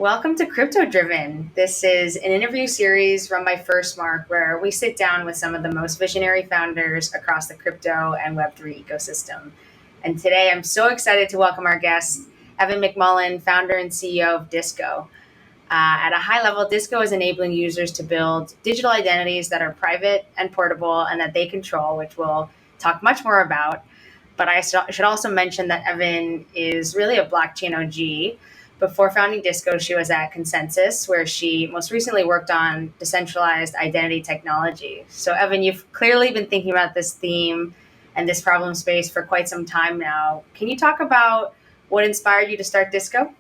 Welcome to Crypto Driven. This is an interview series run by FirstMark where we sit down with some of the most visionary founders across the crypto and Web3 ecosystem. And today I'm so excited to welcome our guest, Evin McMullen, founder and CEO of Disco. At a high level, Disco is enabling users to build digital identities that are private and portable and that they control, which we'll talk much more about. But I should also mention that Evin is really a blockchain OG. Before founding Disco, she was at Consensus, where she most recently worked on decentralized identity technology. So, Evin, you've clearly been thinking about this theme and this problem space for quite some time now. Can you talk about what inspired you to start Disco?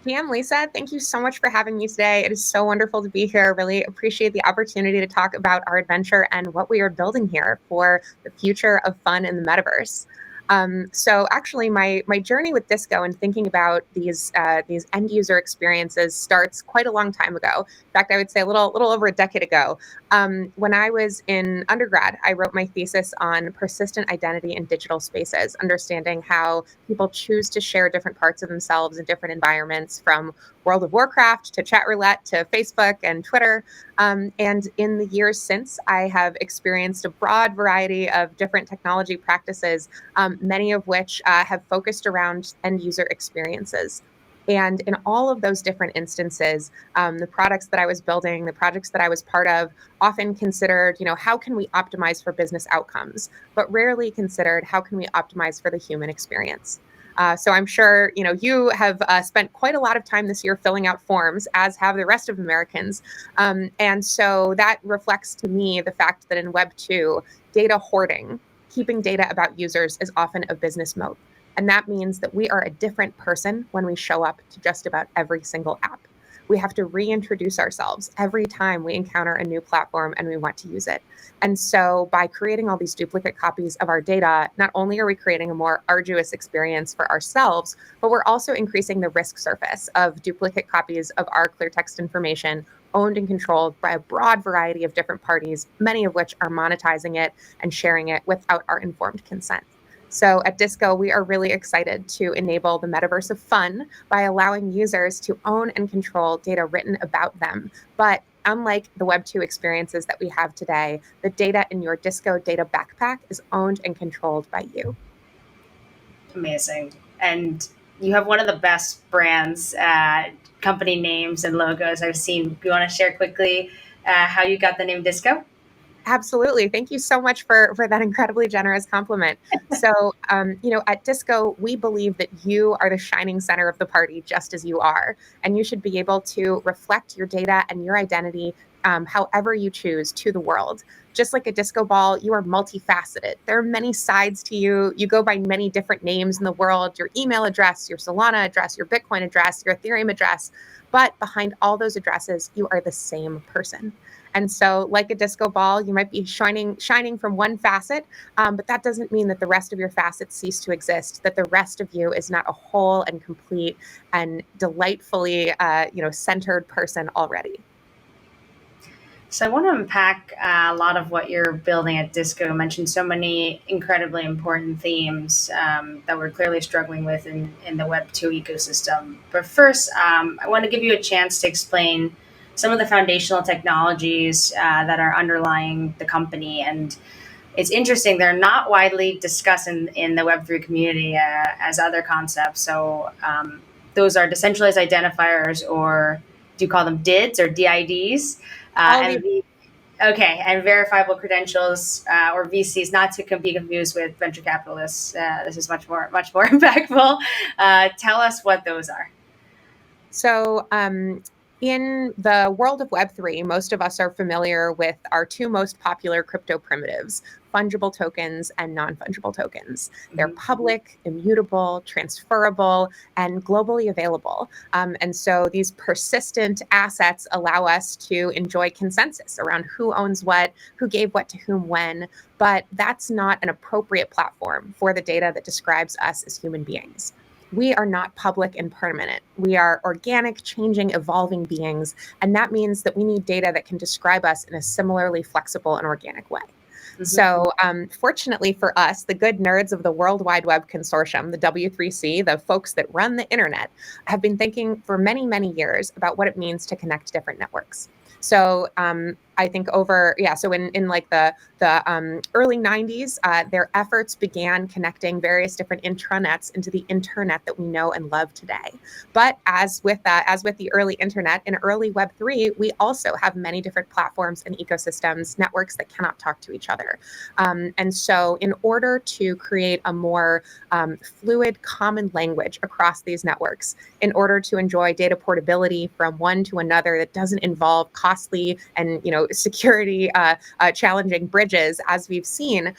Pam, Lisa, thank you so much for having me today. It is so wonderful to be here. Really appreciate the opportunity to talk about our adventure and what we are building here for the future of fun in the metaverse. So actually, my journey with Disco and thinking about these end user experiences starts quite a long time ago. In fact, I would say a little over a decade ago. When I was in undergrad, I wrote my thesis on persistent identity in digital spaces, understanding how people choose to share different parts of themselves in different environments, from World of Warcraft to chat roulette to Facebook and Twitter. And in the years since, I have experienced a broad variety of different technology practices, many of which have focused around end user experiences. And in all of those different instances, the products that I was building, the projects that I was part of, often considered, how can we optimize for business outcomes, but rarely considered how can we optimize for the human experience. So I'm sure, you have spent quite a lot of time this year filling out forms, as have the rest of Americans. And so that reflects to me the fact that in Web 2, data hoarding, keeping data about users, is often a business moat. And that means that we are a different person when we show up to just about every single app. We have to reintroduce ourselves every time we encounter a new platform and we want to use it. And so by creating all these duplicate copies of our data, not only are we creating a more arduous experience for ourselves, but we're also increasing the risk surface of duplicate copies of our clear text information owned and controlled by a broad variety of different parties, many of which are monetizing it and sharing it without our informed consent. So at Disco, we are really excited to enable the metaverse of fun by allowing users to own and control data written about them. But unlike the Web 2 experiences that we have today, the data in your Disco data backpack is owned and controlled by you. Amazing. And you have one of the best brands, company names, and logos I've seen. Do you want to share quickly how you got the name Disco? Absolutely. Thank you so much for that incredibly generous compliment. So, at Disco, we believe that you are the shining center of the party, just as you are. And you should be able to reflect your data and your identity however you choose to the world. Just like a disco ball, you are multifaceted. There are many sides to you. You go by many different names in the world: your email address, your Solana address, your Bitcoin address, your Ethereum address. But behind all those addresses, you are the same person. And so, like a disco ball, you might be shining from one facet, but that doesn't mean that the rest of your facets cease to exist, that the rest of you is not a whole and complete and delightfully, centered person already. So I want to unpack a lot of what you're building at Disco. You mentioned so many incredibly important themes that we're clearly struggling with in the Web 2 ecosystem. But first, I want to give you a chance to explain some of the foundational technologies that are underlying the company. And it's interesting, they're not widely discussed in the Web3 community as other concepts. So those are decentralized identifiers, or do you call them DIDs or DIDs? All the And verifiable credentials, or VCs, not to be confused with venture capitalists. This is much more impactful. Tell us what those are. So, in the world of Web3, most of us are familiar with our two most popular crypto primitives: fungible tokens and non-fungible tokens. They're Mhm. public, immutable, transferable, and globally available. And so these persistent assets allow us to enjoy consensus around who owns what, who gave what to whom when. But that's not an appropriate platform for the data that describes us as human beings. We are not public and permanent. We are organic, changing, evolving beings. And that means that we need data that can describe us in a similarly flexible and organic way. So fortunately for us, the good nerds of the World Wide Web Consortium, the W3C, the folks that run the internet, have been thinking for many, many years about what it means to connect different networks. So I think so in like the early 90s, their efforts began connecting various different intranets into the internet that we know and love today. But as with the early internet, in early Web3, we also have many different platforms and ecosystems, networks that cannot talk to each other. And so in order to create a more fluid common language across these networks, in order to enjoy data portability from one to another that doesn't involve costly and security challenging bridges, as we've seen,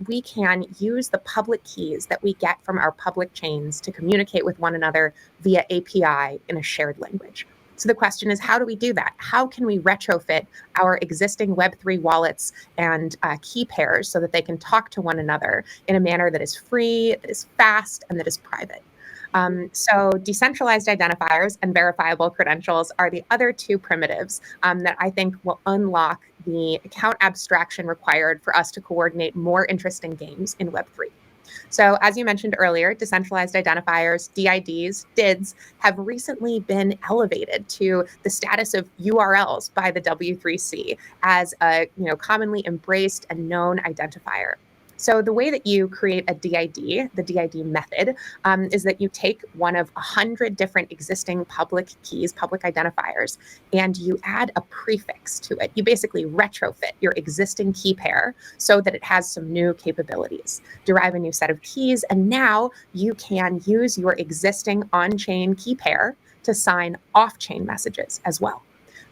we can use the public keys that we get from our public chains to communicate with one another via API in a shared language. So the question is, how do we do that? How can we retrofit our existing Web3 wallets and key pairs so that they can talk to one another in a manner that is free, that is fast, and that is private? So decentralized identifiers and verifiable credentials are the other two primitives that I think will unlock the account abstraction required for us to coordinate more interesting games in Web3. So as you mentioned earlier, decentralized identifiers, DIDs have recently been elevated to the status of URLs by the W3C as a commonly embraced and known identifier. So the way that you create a DID, the DID method, is that you take one of 100 different existing public keys, public identifiers, and you add a prefix to it. You basically retrofit your existing key pair so that it has some new capabilities. Derive a new set of keys, and now you can use your existing on-chain key pair to sign off-chain messages as well.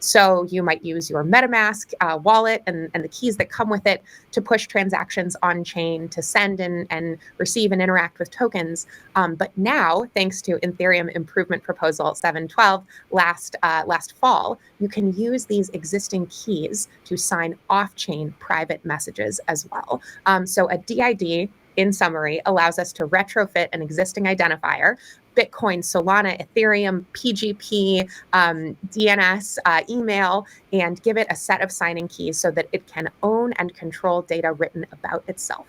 So you might use your MetaMask wallet and the keys that come with it to push transactions on chain, to send and receive and interact with tokens. But now, thanks to Ethereum Improvement Proposal 712 last fall, you can use these existing keys to sign off-chain private messages as well. So a DID, in summary, allows us to retrofit an existing identifier, Bitcoin, Solana, Ethereum, PGP, DNS, email, and give it a set of signing keys so that it can own and control data written about itself.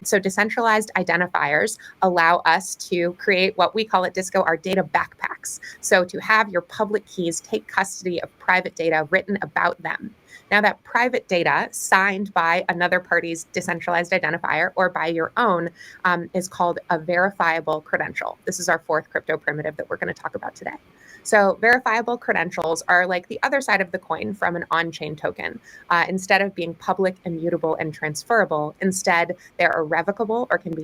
So decentralized identifiers allow us to create what we call at Disco our data backpacks. So to have your public keys take custody of private data written about them. Now that private data signed by another party's decentralized identifier or by your own is called a verifiable credential. This is our fourth crypto primitive that we're going to talk about today. So verifiable credentials are like the other side of the coin from an on-chain token. Instead of being public, immutable, and transferable, instead they are revocable or can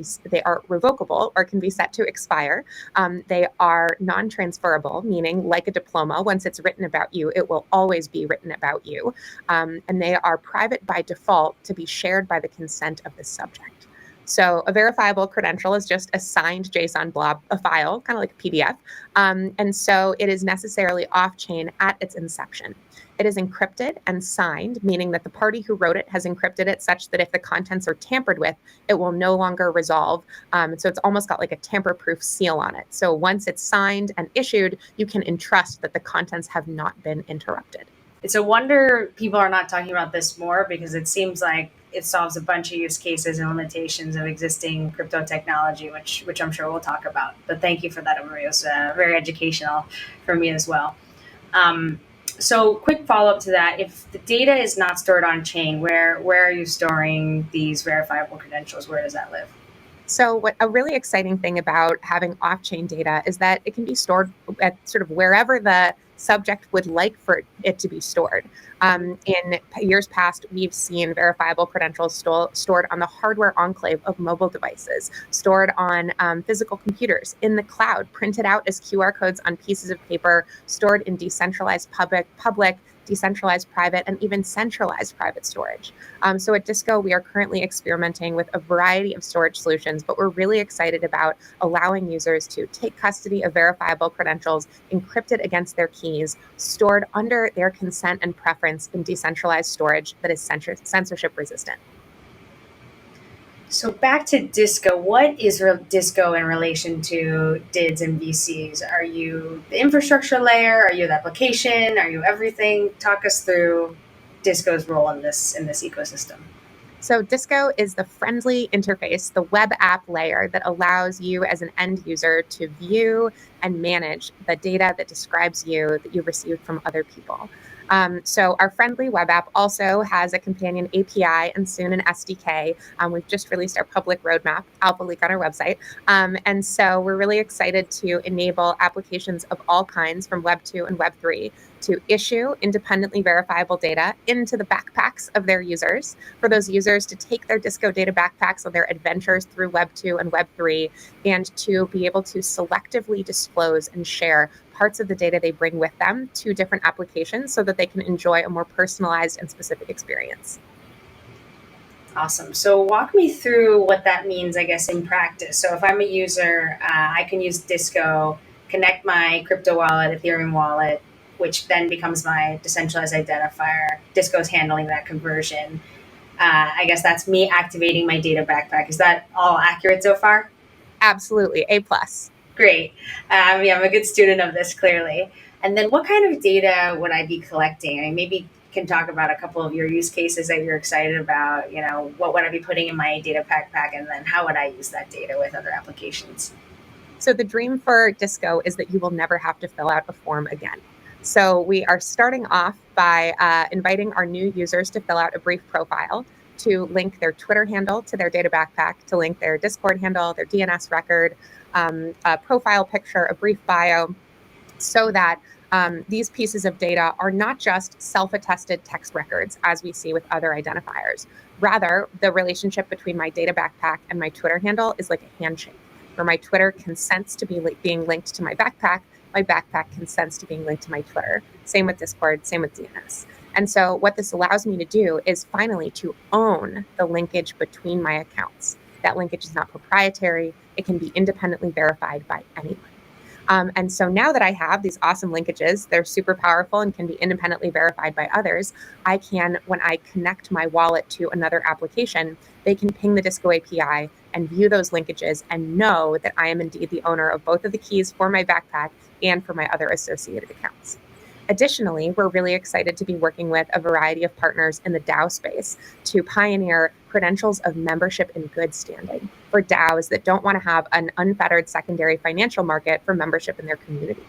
be set to expire. They are non-transferable, meaning like a diploma, once it's written about you, it will always be written about you. And they are private by default to be shared by the consent of the subject. So a verifiable credential is just a signed JSON blob, a file, kind of like a PDF. And so it is necessarily off-chain at its inception. It is encrypted and signed, meaning that the party who wrote it has encrypted it such that if the contents are tampered with, it will no longer resolve. So it's almost got like a tamper-proof seal on it. So once it's signed and issued, you can entrust that the contents have not been interrupted. It's a wonder people are not talking about this more, because it seems like it solves a bunch of use cases and limitations of existing crypto technology, which I'm sure we'll talk about. But thank you for that overview. It was very educational for me as well. So quick follow-up to that, if the data is not stored on chain, where are you storing these verifiable credentials? Where does that live? So what a really exciting thing about having off-chain data is that it can be stored at sort of wherever the subject would like for it to be stored. In years past, we've seen verifiable credentials stored on the hardware enclave of mobile devices, stored on physical computers, in the cloud, printed out as QR codes on pieces of paper, stored in decentralized public, decentralized private, and even centralized private storage. So at Disco, we are currently experimenting with a variety of storage solutions, but we're really excited about allowing users to take custody of verifiable credentials encrypted against their keys, stored under their consent and preference in decentralized storage that is censorship resistant. So back to Disco, what is Disco in relation to DIDs and VCs? Are you the infrastructure layer? Are you the application? Are you everything? Talk us through Disco's role in this ecosystem. So Disco is the friendly interface, the web app layer that allows you as an end user to view and manage the data that describes you that you've received from other people. So our friendly web app also has a companion API and soon an SDK. We've just released our public roadmap, alpha leak on our website. And so we're really excited to enable applications of all kinds from Web 2 and Web 3 to issue independently verifiable data into the backpacks of their users, for those users to take their Disco data backpacks on their adventures through Web 2 and Web 3, and to be able to selectively disclose and share parts of the data they bring with them to different applications so that they can enjoy a more personalized and specific experience. Awesome. So walk me through what that means, I guess, in practice. So if I'm a user, I can use Disco, connect my crypto wallet, Ethereum wallet, which then becomes my decentralized identifier. Disco's handling that conversion. I guess that's me activating my data backpack. Is that all accurate so far? Absolutely, A+. Great. I'm a good student of this, clearly. And then what kind of data would I be collecting? I mean, maybe can talk about a couple of your use cases that you're excited about. What would I be putting in my data backpack, and then how would I use that data with other applications? So the dream for Disco is that you will never have to fill out a form again. So we are starting off by inviting our new users to fill out a brief profile, to link their Twitter handle to their data backpack, to link their Discord handle, their DNS record, a profile picture, a brief bio, so that these pieces of data are not just self-attested text records, as we see with other identifiers. Rather, the relationship between my data backpack and my Twitter handle is like a handshake, where my Twitter consents to being linked to my backpack consents to being linked to my Twitter. Same with Discord, same with DNS. And so what this allows me to do is finally to own the linkage between my accounts. That linkage is not proprietary. It can be independently verified by anyone. And so now that I have these awesome linkages, they're super powerful and can be independently verified by others, I can, when I connect my wallet to another application, they can ping the Disco API and view those linkages and know that I am indeed the owner of both of the keys for my backpack and for my other associated accounts. Additionally, we're really excited to be working with a variety of partners in the DAO space to pioneer credentials of membership in good standing for DAOs that don't want to have an unfettered secondary financial market for membership in their community.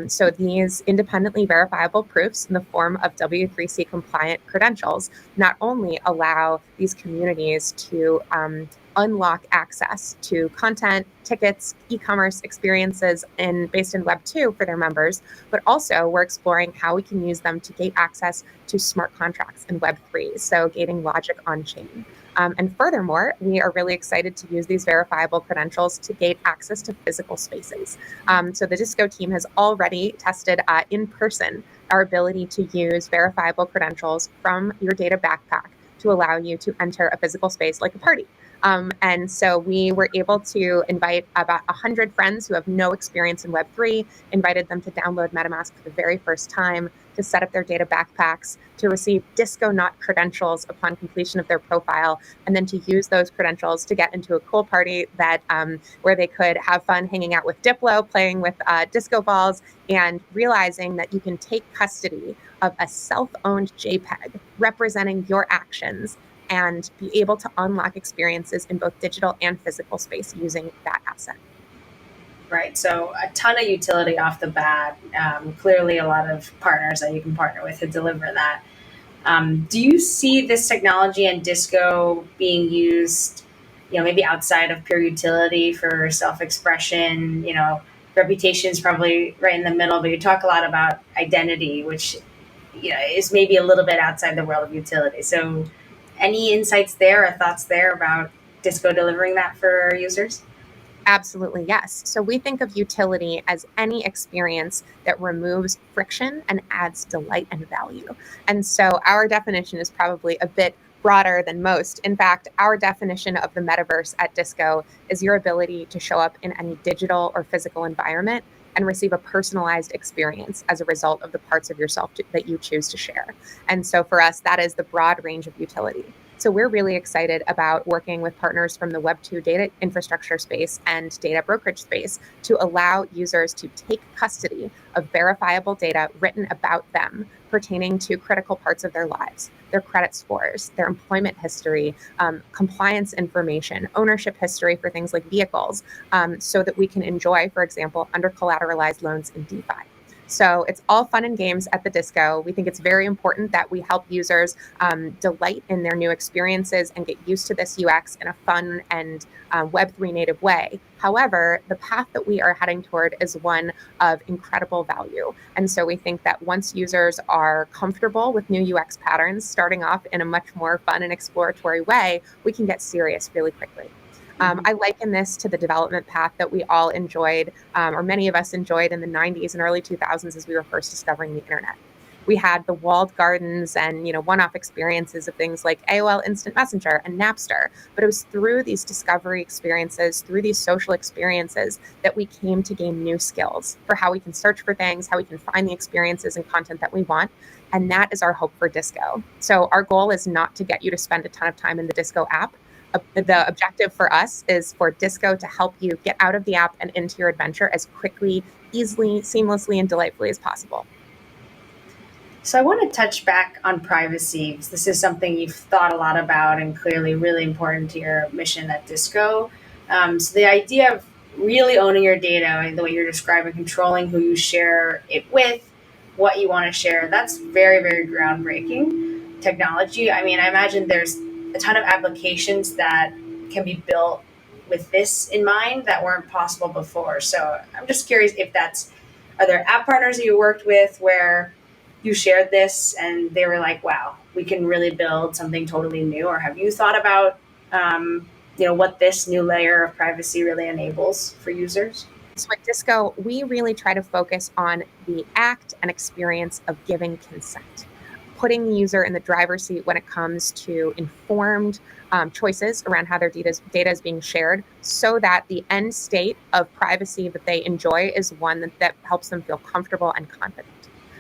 So these independently verifiable proofs in the form of W3C compliant credentials not only allow these communities to unlock access to content, tickets, e-commerce experiences based in Web 2 for their members, but also we're exploring how we can use them to gate access to smart contracts in Web 3, so gating logic on-chain. And furthermore, we are really excited to use these verifiable credentials to gate access to physical spaces. So the Disco team has already tested in person our ability to use verifiable credentials from your data backpack to allow you to enter a physical space like a party. And so we were able to invite about 100 friends who have no experience in Web3, invited them to download MetaMask for the very first time, to set up their data backpacks, to receive Disco-not credentials upon completion of their profile, and then to use those credentials to get into a cool party that where they could have fun hanging out with Diplo, playing with disco balls, and realizing that you can take custody of a self-owned JPEG representing your actions and be able to unlock experiences in both digital and physical space using that asset. Right. So a ton of utility off the bat. Clearly, a lot of partners that you can partner with to deliver that. Do you see this technology and Disco being used, maybe outside of pure utility for self-expression? Reputation is probably right in the middle, but you talk a lot about identity, which is maybe a little bit outside the world of utility. So, any insights there or thoughts there about Disco delivering that for users? Absolutely, yes. So we think of utility as any experience that removes friction and adds delight and value. And so our definition is probably a bit broader than most. In fact, our definition of the metaverse at Disco is your ability to show up in any digital or physical environment and receive a personalized experience as a result of the parts of yourself that you choose to share. And so for us, that is the broad range of utility. So we're really excited about working with partners from the Web2 data infrastructure space and data brokerage space to allow users to take custody of verifiable data written about them pertaining to critical parts of their lives, their credit scores, their employment history, compliance information, ownership history for things like vehicles, so that we can enjoy, for example, under collateralized loans in DeFi. So it's all fun and games at the Disco. We think it's very important that we help users delight in their new experiences and get used to this UX in a fun and Web3 native way. However, the path that we are heading toward is one of incredible value. And so we think that once users are comfortable with new UX patterns, starting off in a much more fun and exploratory way, we can get serious really quickly. I liken this to the development path that we all enjoyed, or many of us enjoyed in the 90s and early 2000s as we were first discovering the internet. We had the walled gardens and one-off experiences of things like AOL Instant Messenger and Napster. But it was through these discovery experiences, through these social experiences, that we came to gain new skills for how we can search for things, how we can find the experiences and content that we want. And that is our hope for Disco. So our goal is not to get you to spend a ton of time in the Disco app. The objective for us is for Disco to help you get out of the app and into your adventure as quickly, easily, seamlessly, and delightfully as possible. So I want to touch back on privacy, because this is something you've thought a lot about and clearly really important to your mission at Disco. So the idea of really owning your data, the way you're describing, controlling who you share it with, what you want to share, that's very, very groundbreaking technology. I mean, I imagine there's a ton of applications that can be built with this in mind that weren't possible before. So I'm just curious if are there app partners that you worked with where you shared this and they were like, wow, we can really build something totally new? Or have you thought about, what this new layer of privacy really enables for users? So at Disco, we really try to focus on the act and experience of giving consent, putting the user in the driver's seat when it comes to informed choices around how their data is being shared, so that the end state of privacy that they enjoy is one that helps them feel comfortable and confident.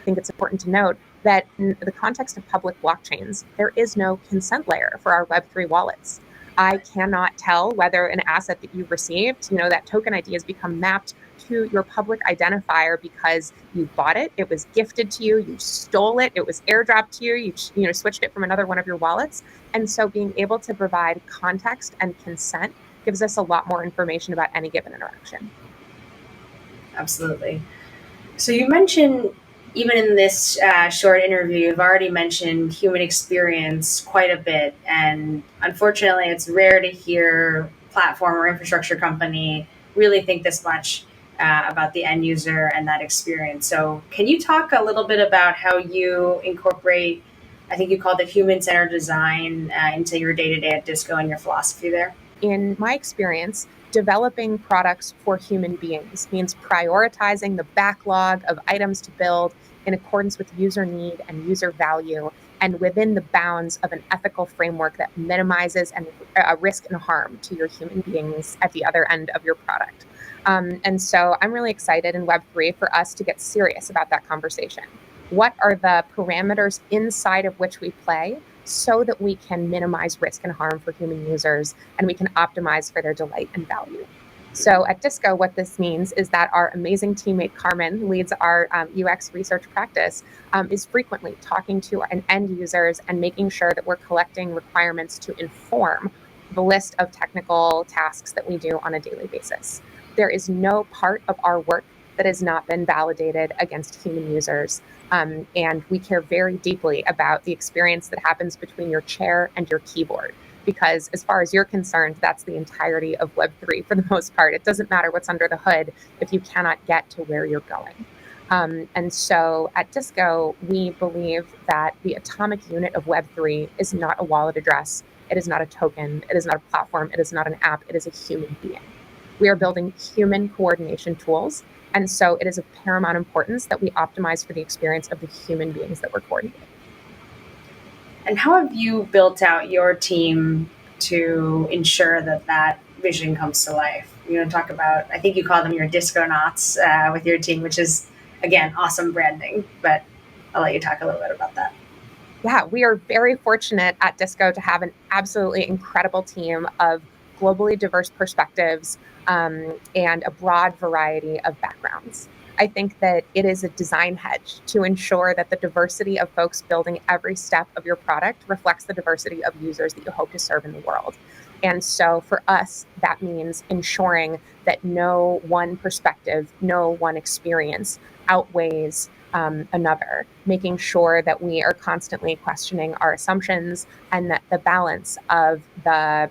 I think it's important to note that in the context of public blockchains, there is no consent layer for our Web3 wallets. I cannot tell whether an asset that you've received, that token ID has become mapped to your public identifier because you bought it, it was gifted to you, you stole it, it was airdropped to you, you switched it from another one of your wallets. And so being able to provide context and consent gives us a lot more information about any given interaction. Absolutely. So you mentioned, even in this short interview, you've already mentioned human experience quite a bit. And unfortunately, it's rare to hear platform or infrastructure company really think this much about the end user and that experience. So can you talk a little bit about how you incorporate, I think you called it human-centered design, into your day-to-day at Disco and your philosophy there? In my experience, developing products for human beings means prioritizing the backlog of items to build in accordance with user need and user value, and within the bounds of an ethical framework that minimizes risk and harm to your human beings at the other end of your product. And so I'm really excited in Web3 for us to get serious about that conversation. What are the parameters inside of which we play so that we can minimize risk and harm for human users, and we can optimize for their delight and value? So at Disco, what this means is that our amazing teammate Carmen, who leads our UX research practice, is frequently talking to end users and making sure that we're collecting requirements to inform the list of technical tasks that we do on a daily basis. There is no part of our work that has not been validated against human users. And we care very deeply about the experience that happens between your chair and your keyboard, because as far as you're concerned, that's the entirety of Web3 for the most part. It doesn't matter what's under the hood if you cannot get to where you're going. And so at Disco, we believe that the atomic unit of Web3 is not a wallet address. It is not a token. It is not a platform. It is not an app. It is a human being. We are building human coordination tools. And so it is of paramount importance that we optimize for the experience of the human beings that we're coordinating. And how have you built out your team to ensure that vision comes to life? Talk about, I think you call them your disco knots with your team, which is, again, awesome branding, but I'll let you talk a little bit about that. Yeah, we are very fortunate at Disco to have an absolutely incredible team of globally diverse perspectives and a broad variety of backgrounds. I think that it is a design hedge to ensure that the diversity of folks building every step of your product reflects the diversity of users that you hope to serve in the world. And so for us, that means ensuring that no one perspective, no one experience outweighs another, making sure that we are constantly questioning our assumptions and that the balance of the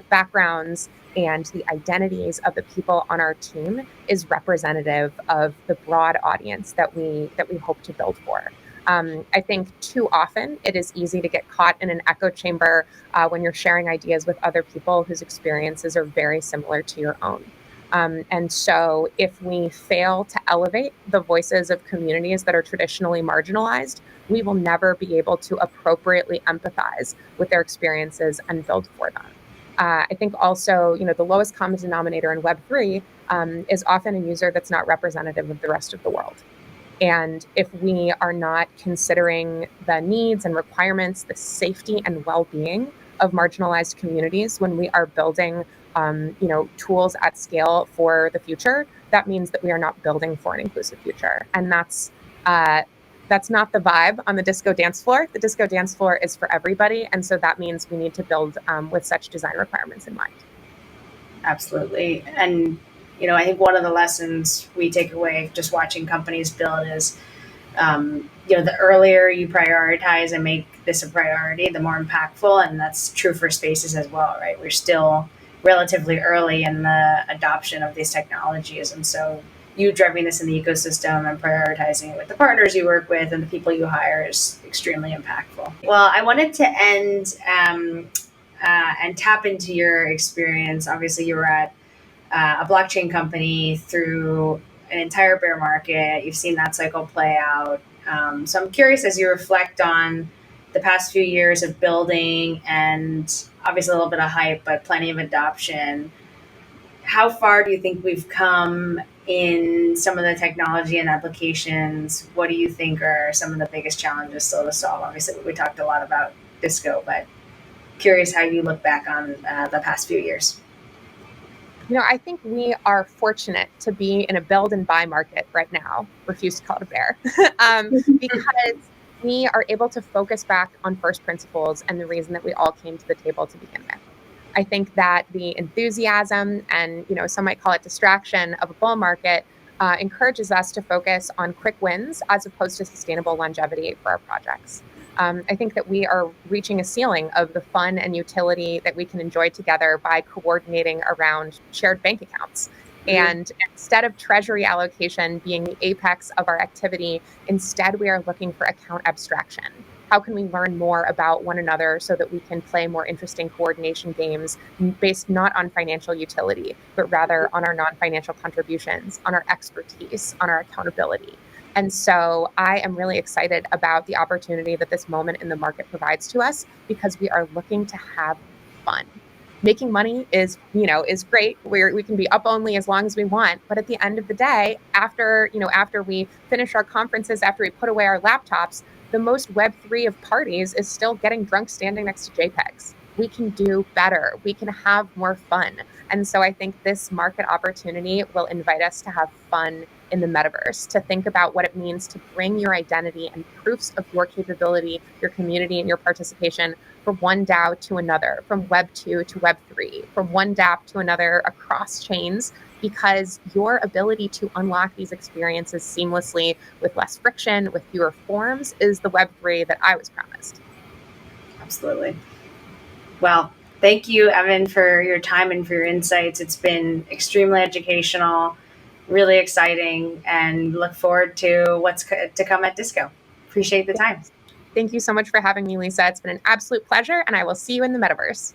backgrounds and the identities of the people on our team is representative of the broad audience that we hope to build for. I think too often it is easy to get caught in an echo chamber when you're sharing ideas with other people whose experiences are very similar to your own. And so, if we fail to elevate the voices of communities that are traditionally marginalized, we will never be able to appropriately empathize with their experiences and build for them. I think also, the lowest common denominator in Web3 is often a user that's not representative of the rest of the world. And if we are not considering the needs and requirements, the safety and well-being of marginalized communities when we are building, tools at scale for the future, that means that we are not building for an inclusive future. And that's not the vibe on the disco dance floor. The disco dance floor is for everybody, and so that means we need to build with such design requirements in mind. Absolutely. And, I think one of the lessons we take away just watching companies build is, the earlier you prioritize and make this a priority, the more impactful. And that's true for spaces as well, right? We're still relatively early in the adoption of these technologies. And so you driving this in the ecosystem and prioritizing it with the partners you work with and the people you hire is extremely impactful. Well, I wanted to end and tap into your experience. Obviously, you were at a blockchain company through an entire bear market. You've seen that cycle play out. So I'm curious, as you reflect on the past few years of building and obviously a little bit of hype, but plenty of adoption, how far do you think we've come in some of the technology and applications? What do you think are some of the biggest challenges still to solve? Obviously, we talked a lot about Disco, but curious how you look back on the past few years. I think we are fortunate to be in a build and buy market right now. Refuse to call it a bear, because we are able to focus back on first principles and the reason that we all came to the table to begin with. I think that the enthusiasm and some might call it distraction of a bull market encourages us to focus on quick wins as opposed to sustainable longevity for our projects. I think that we are reaching a ceiling of the fun and utility that we can enjoy together by coordinating around shared bank accounts. And instead of treasury allocation being the apex of our activity, instead we are looking for account abstraction. How can we learn more about one another so that we can play more interesting coordination games based not on financial utility, but rather on our non-financial contributions, on our expertise, on our accountability? And so I am really excited about the opportunity that this moment in the market provides to us because we are looking to have fun. Making money is great. We can be up only as long as we want, but at the end of the day, after we finish our conferences, after we put away our laptops, the most Web3 of parties is still getting drunk standing next to JPEGs. We can do better. We can have more fun. And so I think this market opportunity will invite us to have fun in the metaverse, to think about what it means to bring your identity and proofs of your capability, your community, and your participation from one DAO to another, from Web 2 to Web 3, from one DApp to another across chains, because your ability to unlock these experiences seamlessly with less friction, with fewer forms, is the Web 3 that I was promised. Absolutely. Well, thank you, Evin, for your time and for your insights. It's been extremely educational, really exciting, and look forward to what's to come at Disco. Appreciate the time. Thank you so much for having me, Lisa. It's been an absolute pleasure, and I will see you in the metaverse.